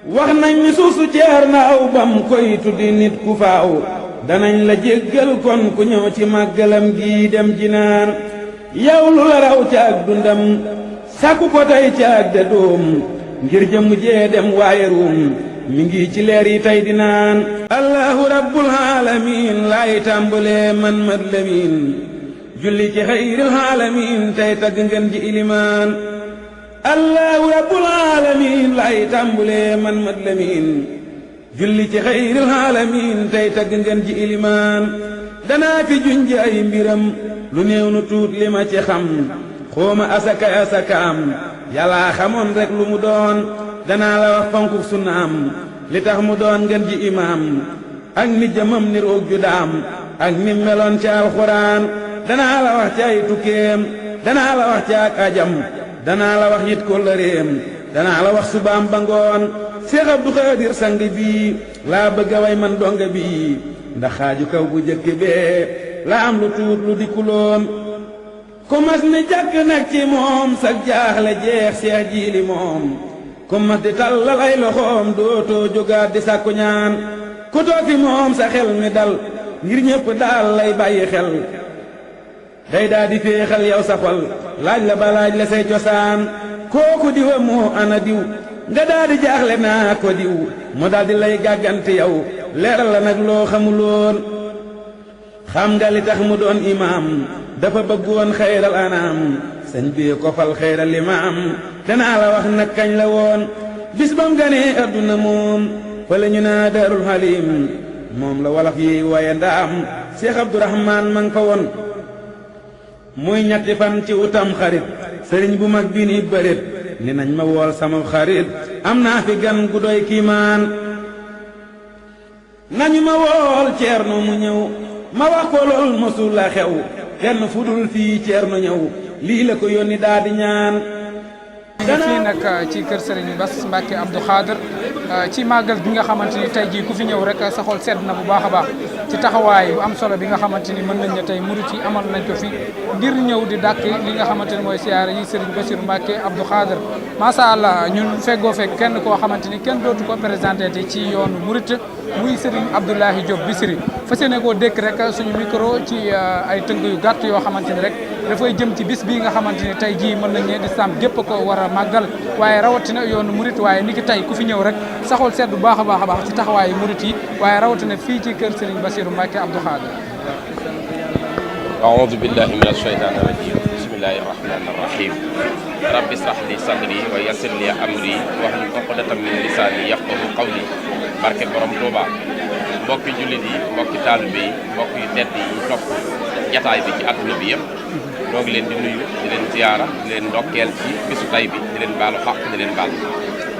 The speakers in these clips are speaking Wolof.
wax nañ ni suusu ceer na aw bam koy tuddi nit ku faaw danañ la jéggal kon ku ñëw ci màggalam gii dem jinaan yow lu la raw ca ak dundam sàkku ko tey ca ak de doom ngir jëm jee dem waaye ruum mi ngi ci leer yi tey di naan allahu rabbul alamin laay tàmbalee man mat lamin julli ci xayril alamin tey tagg ngeen ji ilimaan allahu rabbul alamin laay tàmbalee man mat lamin julli ci xayril alamin tey tagg ngeen ji ilimaan danaa fi junj ay mbiram lu néew nu tuut li ma ci xam xooma asakaam yàllaa xamoon rek lu mu doon danaa la wax fonku sunnaam li tax mu doon ngeen ji imaam ak ni jëmam ni roog ju daam ak ni meloon ci alxuraan danaa la wax ci ay tukkeem danaa la wax ci ak ajam danaa la wax yit kóllëreem danaa la wax subaam ba ngoon Seex Abdu Xaadir sang bii laa bëgg a way man donga bii ndax xaaju kaw bu jëkk bee la am lu tuut lu dikkuloon ku mas ni jàkk nag ci moom sag jaaxle jeex seex jiili moom ku mas di tallal ay loxoom dootoo jógaat di sàkku ñaan ku toog fi moom sa xel mi dal ngir ñépp daal lay bàyyi xel day daa di féexal yow sa xol laaj la ba laaj la say cosaan kooku diwa moo ana diw nga daa di jaaxle naa ko diw mu dal di lay gàggante yow leeral la nag loo xamuloon xam nga li tax mu doon imaam dafa bëggoon xayral anaam sëñ bi ko fal xayral imaam danaa la wax nag kañ la woon bis bam ganee adduna moom fële ñu naa daarul halim moom la wolof yi waye ndaam Seex Abdurahmaan ma nga fa woon muy ñetti fan ci utam xarit sëriñ bu mag bi ni bërit ni nañ ma wool sama xarit am naa fi gan gu doy kiimaan nañu ma wool ceerno mu ñëw ma wax ko lool mosul la xew kenn fu dul fii ceerno ñëw lii la ko yónni daa di ñaan fii nag ci kër Serigne Bass Mbacke Abdou Khadr ci màggal bi nga xamante ni tey jii ku fi ñëw rek sa xol sedd na bu baax a baax ci taxawaay bu am solo bi nga xamante ni mën nañ ne tey murit yi amal nañ ko fi ngir ñëw di dàkk li nga xamante ni mooy siyaare yi Serigne Bassirou Mbacke Abdou Khadr macha allah ñun feggoo fekk kenn koo xamante ni kenn dootu ko présenté te ci yoonu murit muy Serigne Abdoulahi Diop Bichri fas yéene koo dékk rek suñu micro ci ay tënk yu gàtt yoo xamante ni rek dafay jëm ci bis bii nga xamante ni tey jii mën nañ ne di sam gépp ko war a màggal waaye rawatina yoonu murit waaye ni ki tey ku fi ñëw rek saxol seet bu baax a baax a baax ci taxawaayu murit yi waaye rawatina fii ci kër Serigne Bassirou Mbacke Abdou Khadr aoudu billahi min asheytaani rajim bismillahi rahmani rahim rabbi israh li sadri wa yassir li amri wahlul uqdatan min lisaani yafqahu qawli barke borom Touba mbokki jullit yi mbokki taalibe yi mbokk yu tedd yi topp jataay bi ci àdduna bi yëpp ñoo ngi leen di nuyu di leen ziyaara di leen ndokkeel ci bisu tay bi di leen baalu xaq di leen baal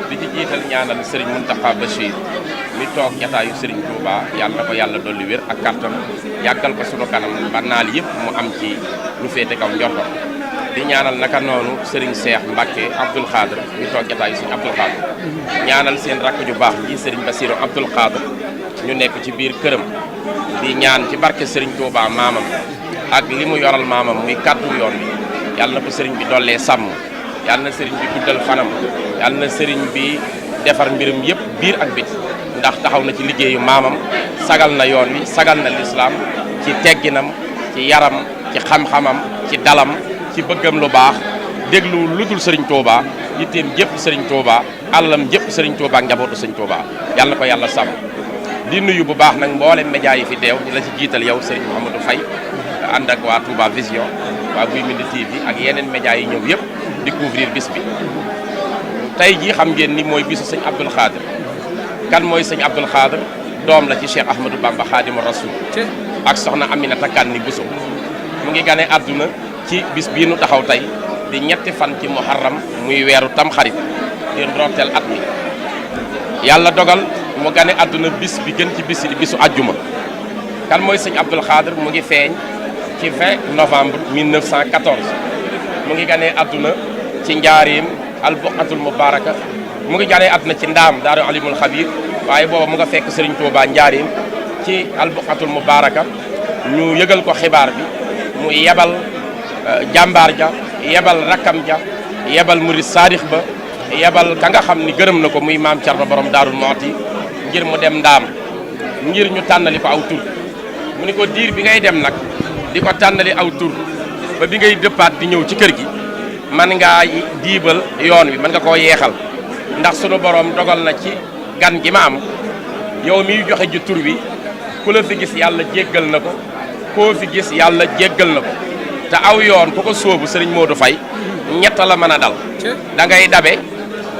di ci jiital ñaanal Serigne Mountakha Bachir mi toog jataayu Serigne Touba yàlla na ko yàlla dolli wér ak kàttan yàggal ko sunu kanam ba naal yëpp mu am ci lu féete kaw njortam di ñaanal naka noonu Serigne Cheikh Mbacke Abdoul Khadr mi toog jataayu Serigne Abdoul Khadr ñaanal seen rakk ju baax ji Serigne Bassirou Abdoul Khadr ñu nekk ci biir këram di ñaan ci barke Serigne Touba maamam ak li mu yoral maamam muy kàddu yoon bi yàlla na ko sëriñ bi dollee sàmm yàlla na sëriñ bi guddal fanam yàlla na sëriñ bi defar mbirum yëpp biir ak bit ndax taxaw na ci liggéeyu maamam sagal na yoon wi sagal na lislaam ci tegginam ci yaram ci xam-xamam ci dalam ci bëggam lu baax dégluwul lu dul sëriñ Touba yitteem jëpp sëriñ Touba àllam jëpp sëriñ Touba ak njabootu sëriñ Touba yàlla na ko yàlla sàmm di nuyu bu baax nag mboolem média yi fi teew di la ci jiital yow sëriñ Mouhamadou Faye ànd ak waa Touba Vision waa Guy Mbind TV ak yeneen média yi ñëw yëpp di couvrir bis bi tey jii xam ngeen ni mooy bisu sëñ Abdoul Khadr kan mooy sëñ Abdoul Khadr doom la ci Cheikh Ahmadou Bamba Khadimu Rasoul ak soxna Aminata Kanni Bousso mu ngi gane àdduna ci bis bii nu taxaw tey di ñetti fan ci muharram muy weeru tamxarit di ndorteel at mi yàlla dogal mu gane àdduna bis bi gën ci bis yi di bisu àjjuma kan mooy sëñ Abdoul Khadr mu ngi feeñ ci 20 novembre 1914 mu ngi ganee àdduna ci njaareem albuqatul mubaraka mu ngi ganee àdduna ci ndaam daaru alimul xabir waaye booba mu nga fekk Serigne Touba njaareem ci albuqatul mubaraka ñu yëgal ko xibaar bi mu yebal jàmbaar ja yebal rakkam ja yebal murid saadix ba yebal ka nga xam ni gërëm na ko muy maam Thierno borom Daarul Muxti ngir mu dem ndaam ngir ñu tànnali ko aw tur mu ni ko diir bi ngay dem nag di ko tànnali aw tur ba bi ngay dëppaat di ñëw ci kër gi man ngaa diibal yoon wi mën nga koo yeexal ndax sunu borom dogal na ci gan gi ma am yow miy joxe ji tur wi ku la fi gis yàlla jéggal na ko koo fi gis yàlla jéggal na ko te aw yoon ku ko sóobu sëriñ Modou Faye ñett la mën a dal da ngay dabe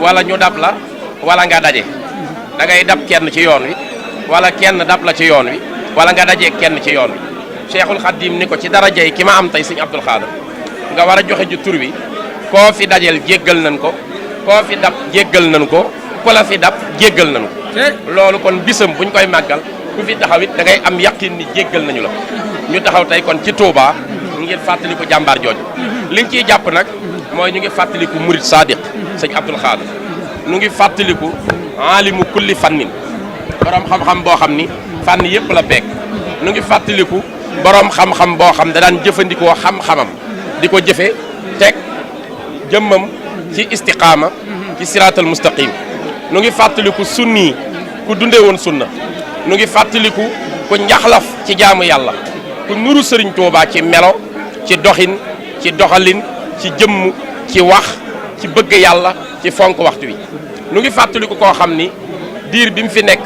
wala ñu dab la wala nga daje da ngay dab kenn ci yoon wi wala kenn dab la ci yoon wi wala nga dajee kenn ci yoon wi Cheikhul Khadim ni ko ci darajey ki ma am tey sëñ Abdul Xaadir nga war a joxe ji tur wi koo fi dajeel jéggal nañ ko koo fi dab jéggal nañ ko ku la fi dab jéggal nañ ko loolu kon bisam buñ koy màggal ku fi taxaw it da ngay am yaqin ni jéggal nañu la ñu taxaw tey kon ci Touba ngir fàttaliku jàmbaar jooju liñ ciy jàpp nag mooy ñu ngi fàttaliku murid sadiq sëñ Abdul Xaadir ñu ngi fàttaliku alimu kulli fannin borom xam-xam boo xam ni fànn yëpp la peeg ñu ngi fàttaliku borom xam-xam boo xam da daan jëfandikoo xam-xamam di ko jëfe teg jëmmam ci istiqaama ci siraatal mustaqim nu ngi fàttaliku sunni ku dundee woon sunna nu ngi fàttaliku ku njaxlaf ci jaamu yàlla ku nuru sëriñ Tuubaa ci melo ci doxin ci doxalin ci jëmm ci wax ci bëgg yàlla ci fonk waxtu wi nu ngi fàttaliku koo xam ni diir bi mu fi nekk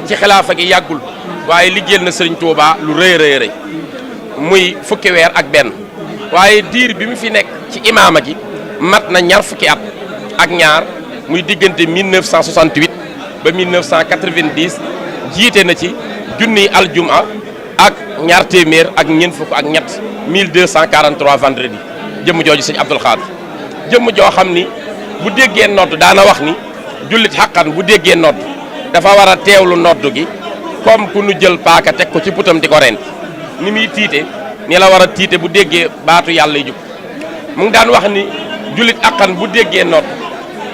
ci xilaafa gi yàggul waaye liggéeyal na sëriñ Tuubaa lu rëy rëy rëy muy fukki weer ak benn waaye diir bi mu fi nekk ci imaama gi mat na ñaar fukki at ak ñaar muy diggante 1968 ba 1990 jiite na ci junniy aljuma ak ñaar téeméer ak ñeent fukk ak ñett 1243 vendredi jëmm jooju sëñ Abdul Xaadir jëmm joo xam ni bu déggee nodd daana wax ni jullit xaqan bu déggee nodd dafa war a teewlu nodd gi comme ku nu jël paaka teg ko ci putam di ko rent ni muy tiite ni la war a tiite bu déggee baatu yàlla yi jub mu ngi daan wax ni jullit xaqan bu déggee nodd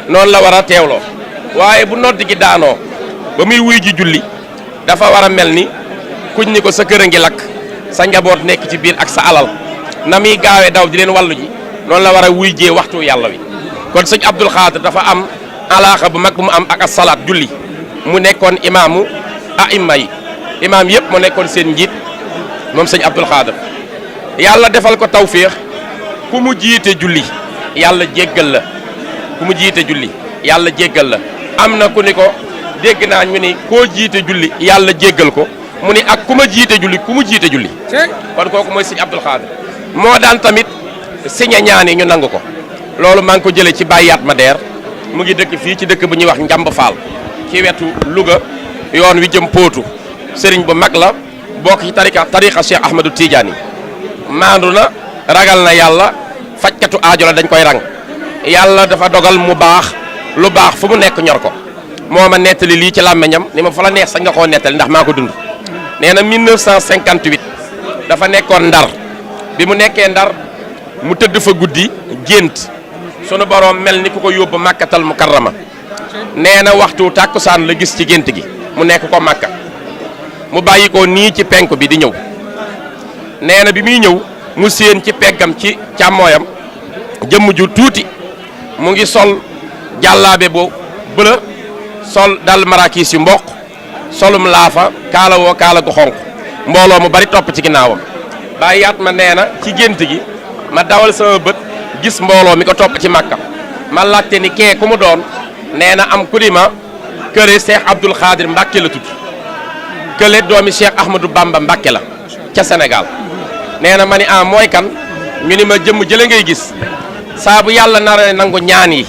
noonu la war a teewloo waaye bu nodd gi daanoo ba muy wuy ji julli dafa war a mel ni kuñ ni ko sa kër a ngi lakk sa njaboot nekk ci biir ak sa alal na muy gaawee daw di leen wàllu ji noonu la war a wuy jee waxtu yàlla wi kon sëñ Abdul Xaadir dafa am alaaxa bu mag bu mu am ak salaat julli mu nekkoon imaamu aima yi imaam yëpp mu nekkoon seen njiit moom sëñ Abdul Xaadir yàlla defal ko tawféex ku mu jiite julli yàlla jéggal la ku mu jiite julli yàlla jéggal la am na ku ni ko dégg naa ñu ni koo jiite julli yàlla jéggal ko mu ni ak ku ma jiite julli ku mu jiite julli kon kooku mooy sëñ Abdul Xaadir moo daan tamit signé ñaan yi ñu nangu ko loolu maa ngi ko jëlee ci Baye Yatma Der mu ngi dëkk fii ci dëkk bu ñuy wax Njamb Faal ci wetu Louga yoon wi jëm Pootu sëriñ bu mag la bokk ci tariqa Cheikh Ahmadou Tidiane maandu na ragal na yàlla fajkatu aajo la dañ koy rang yàlla dafa dogal mu baax lu baax fu mu nekk ñor ko moo ma nettali lii ci làmmeñam ni ma fa la neex sax nga koo nettali ndax maa ko dund nee na 1958 dafa nekkoon Ndar bi mu nekkee Ndar mu tëdd fa guddi gént sunu borom mel ni ku ko yóbbu Màkkatal Mukarrama nee na waxtu tàkkusaan la gis ci gént gi mu nekk ko Màkka mu bàyyi ko nii ci penk bi di ñëw nee na bi muy ñëw mu séen ci peggam ci càmmooyam jëmm ju tuuti mu ngi sol jàllaabe bu bëla sol dal marakis yu mboq solum laafa kaala woo kaala gu xonq mbooloo mu bari topp ci ginnaawam Baye Yatma nee na ci gént gi ma dawal sama bët gis mbooloo mi ko topp ci Makka ma laajte ni kee ku mu doon nee na am ku di ma këre Cheikh Abdoul Khadir Mbacke la tudd kële doomi Cheikh Ahmadou Bamba Mbacke la ca Sénégal nee na ma ni mooy kan ñu ni ma jëmm jële ngay gis saa bu yàlla nar nangu ñaan yi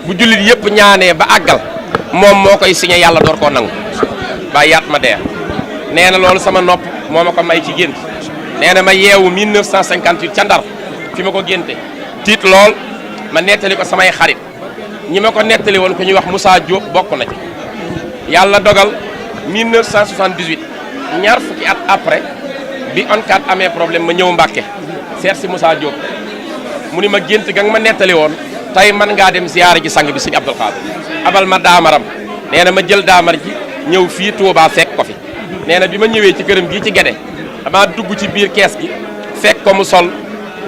bu jullit yëpp ñaanee ba àggal moom moo koy signé yàlla door koo nangu Baye Yatma Der nee na loolu sama nopp moo ma ko may ci gént nee na ma yeewu 1958 ca Ndar fi ma ko génte tiit lool ma nettali ko samay xarit ñi ma ko nettali woon ku ñuy wax Moussa Diop bokk na ci yàlla dogal 1978 ñaar fukki at après bi ONCAD amee problème ma ñëw Mbàkke seet si Moussa Diop mu ni ma gént ga nga ma nettali woon tey man ngaa dem ziyaara ji sang bi sëñ Abdul Xaadir abal ma daamaram nee na ma jël daamar ji ñëw fii Touba fekk ko fi nee na bi ma ñëwee ci këram gii ci Gede dama dugg ci biir kees gi fekk ko mu sol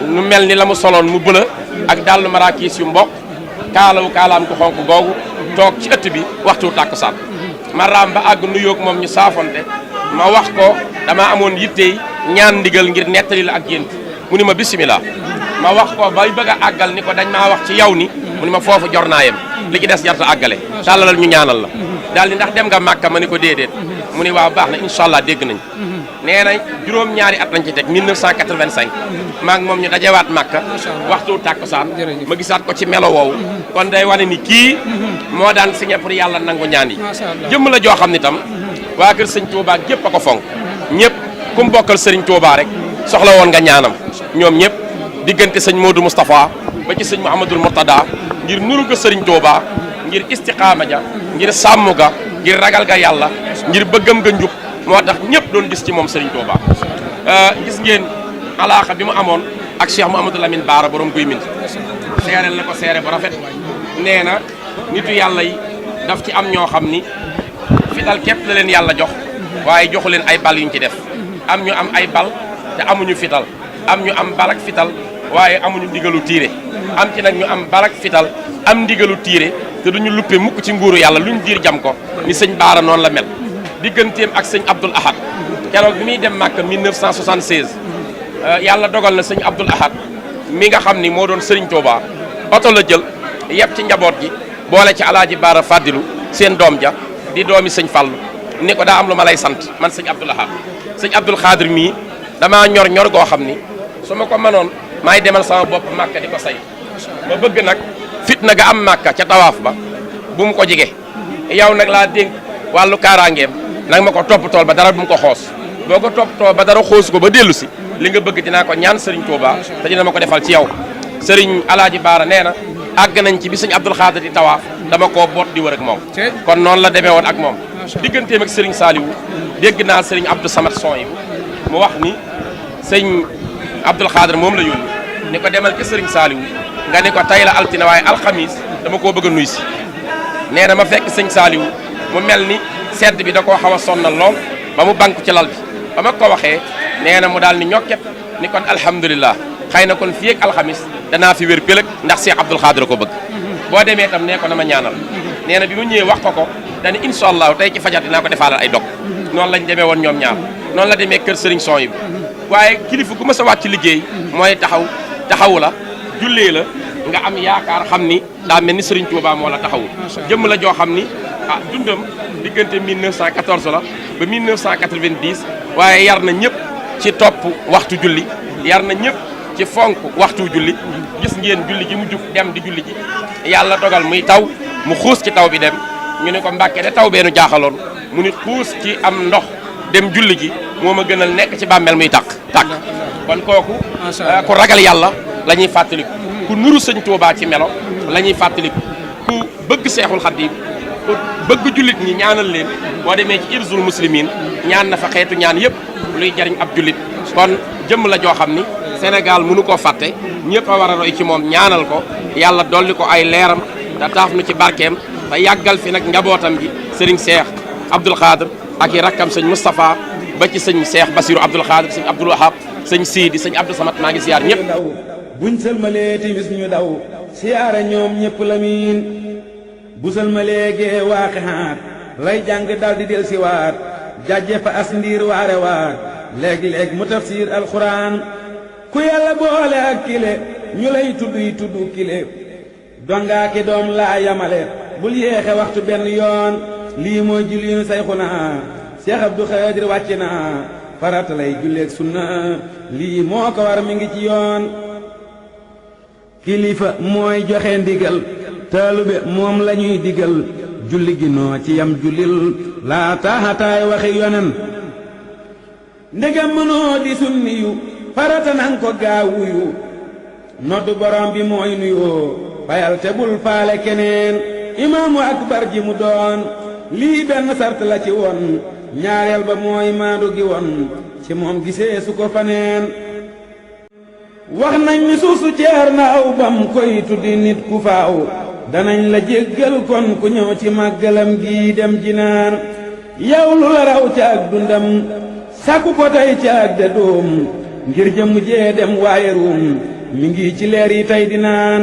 nu mel ni la mu soloon mu bëla ak dàllu marakis yu mboq kaalaam ko xonk googu toog ci ëtt bi waxtu tàkkusaan ma raam ba àgg nuyoog moom ñu saafonte ma wax ko dama amoon yittey ñaan ndigal ngir nettali la ak gént mu ni ma bisimilah ma wax ko bay bëgg a àggal ni ko dañ maa wax ci yow ni mu ni ma foofu jor naa yem li ci des jarta àggale tàllalal ñu ñaanal la daal di ndax dem nga Màkka ma ni ko déedéet mu ni waaw baax na incha allah dégg nañ nee na juróom-ñaari at lañ ci teg 1985 maa ngi moom ñu dajewaat Màkka waxtu tàkkusaan ma gisaat ko ci melo woowu kon day wane ni kii moo daan signé pour yàlla nangu ñaan yi jëmm la joo xam ni tam waa kër sëñ Touba gépp a ko fonk ñëpp ku mu bokkal sëriñ Touba rek soxla woon nga ñaanam ñoom ñëpp diggante sëñ Modou Moustapha ba ci sëñ Mouhamadoul Mourtada ngir nuru ko sëriñ Touba ngir istiqaama ja ngir sàmm ga ngir ragal ga yàlla ngir bëggam ga njub moo tax ñëpp doon gis ci moom sëriñ Touba gis ngeen alaaxa bi mu amoon ak Cheikh Mouhamadou Lamine Baara borom guy mint seereel na ko seere bu rafet nee na nitu yàlla yi daf ci am ñoo xam ni fital képp la leen yàlla jox waaye joxu leen ay bal yuñ ci def am ñu am ay bal te amuñu fital am ñu am balak fital waaye amuñu ndigalu tiire am ci nag ñu am balak fital am ndigalu tiire te duñu luppe mukk ci nguuru yàlla luñ diir jam ko ni sëñ Baara noonu la mel digganteem ak sëñ Abdoul Ahad keroog bi muy dem Màkka 1976 yàlla dogal na sëñ Abdoul Ahad mi nga xam ni moo doon sëriñ Touba oto la jël yëpp ci njaboot gi boole ci alaaji Baara Fadilu seen doom ja di doomi sëñ Fallu ni ko daa am lu ma lay sant man sëñ Abdoul Ahad sëñ Abdoul Xaadir mii damaa ñor goo xam ni su ma ko mënoon maay demal sama bopp Màkka di ko say ma bëgg nag fitna ga am Màkka ca tawaaf ba bu mu ko jige yow nag laa dénk wàllu kaaraangeem nag ma ko toppatool ba dara bu mu ko xoos boo ko toppatoo ba dara xoos ko ba dellu si li nga bëgg dinaa ko ñaan Serigne Touba te dina ma ko defal ci yow Serigne Alaaji Baara nee na àgg nañ ci bi sëñ Abdoul Xaadir di tawaaf dama koo boot di wër ak moom kon noonu la demee woon ak moom digganteem ak Serigne Saliou dégg naa Serigne Abdou Samad son yi mu wax ni sëñ Abdoul Xaadir moom la yónni ni ko demal ci Serigne Saliou nga ni ko tay la altine waaye alxamis dama koo bëgg a nuy si nee na ma fekk sëñ Saliou mu mel ni sedd bi da koo xaw a sonnal lool ba mu banku ci lal bi ba ma ko waxee nee na mu daal ni ñokket ni kon alhamdulilah xëy na kon fii ak alxamis danaa fi wér pëlëg ndax Cheikh Abdoul Xaadir ko bëgg boo demee itam nee ko na ma ñaanal nee na bi mu ñëwee wax ko dani incha allahu tey ci fajar dinaa ko defaalal ay dog noonu lañ demee woon ñoom ñaar noonu la demee kër Serigne son yi waaye kilifa gu ma sa wàcc liggéey mooy taxawu la jullee la nga am yaakaar xam ni daa mel ni Serigne Touba moo la taxawu jëmm la joo xam ni dundam diggante 1914 la ba 1990 waaye yar na ñëpp ci topp waxtu julli yar na ñëpp ci fonk waxtu julli gis ngeen julli ji mu jug dem di julli ji yàlla dogal muy taw mu xuus ci taw bi dem ñu ne ko Mbàkke de taw beenu jaaxaloon mu ni xuus ci am ndox dem julli ji moo ma gënal nekk ci bàmmeel muy tàkk kon kooku ku ragal yàlla la ñuy fàttaliku ku nuru sëñ Touba ci melo la ñuy fàttaliku ku bëgg Seexul Xadiim ku bëgg jullit ñi ñaanal leen boo demee ci Irzul Muslimin ñaan na fa xeetu ñaan yëpp luy jariñ ab jullit kon jëmm la joo xam ni Sénégal mënu koo fàtte ñëpp a war a roy ci moom ñaanal ko yàlla dolli ko ay leeram te taaf nu ci barkeem te yàggal fi nag njabootam gi sëriñ Cheikh Abdoul Khadr ak i rakkam sëñ Moustapha ba ci sëñ Cheikh Bassirou Abdoul Khadr sëñ Abdoul Wahab sëñ Sidi sëñ Abdou Samad maa ngi siyaar ñëpp buñ sëlmalee timis ñu daw siyaare ñoom ñëpp la miin bu sëlmalee gee waaxe xaat lay jàng dal di del siwaat jàjje fa as ndiir waare waat léeg-léeg mu tafsir alxuraan ku yàlla boole ak kile ñu lay tudd kile dongaa ki doom laa yamale bul yéexe waxtu benn yoon lii mooy julliinu sayxuna Cheikh Abdou Khadir wàcc na farata lay julleeg sunna lii moo ko war mi ngi ci yoon kilifa mooy joxe ndigal taalube moom lañuy digal julli gi noo ci yam jullil laa taaxataay waxi yonen ndegam mënoo di sunniyu farata nan ko gaawuyu noddu borom bi mooy nuyoo fayal te bul faale keneen imaamu akbar ji mu doon lii benn sart la ci woon ñaareel ba mooy maandu gi woon ci moom gisee su ko faneen wax nañ ni suusu ceer na aw bam koy tuddi nit ku faaw danañ la jéggal kon ku ñëw ci màggalam gii dem jinaan yow lu la raw ca ak dundam sàkku ko tey ca ak de doom ngir jëm jee dem waaye ruum mi ngi ci leer yi tey di naan